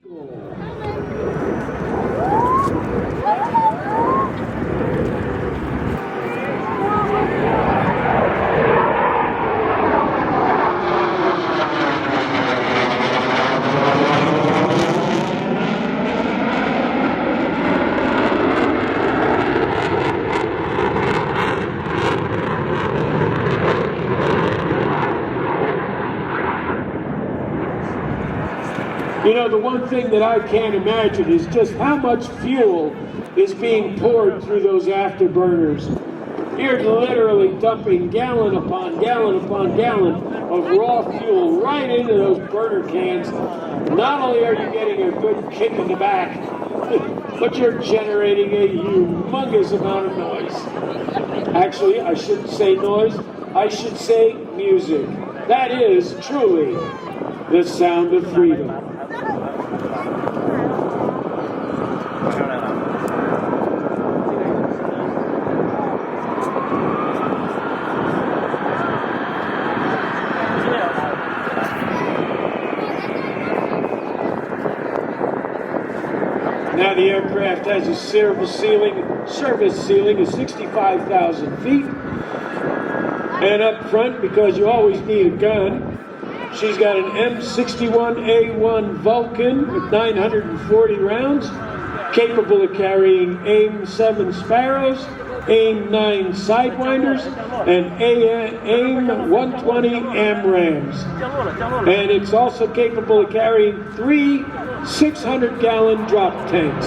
You know, the one thing that I can't imagine is just how much fuel is being poured through those afterburners. You're literally dumping gallon upon gallon upon gallon of raw fuel right into those burner cans. Not only are you getting a good kick in the back, but you're generating a humongous amount of noise. Actually, I shouldn't say noise, I should say music. That is truly the sound of freedom. Now the aircraft has a service ceiling of 65,000 feet. And up front, because you always need a gun, she's got an M61A1 Vulcan with 940 rounds, capable of carrying AIM-7 Sparrows, AIM-9 Sidewinders, and AIM-120 AMRAAMs. And it's also capable of carrying 3 600-gallon drop tanks.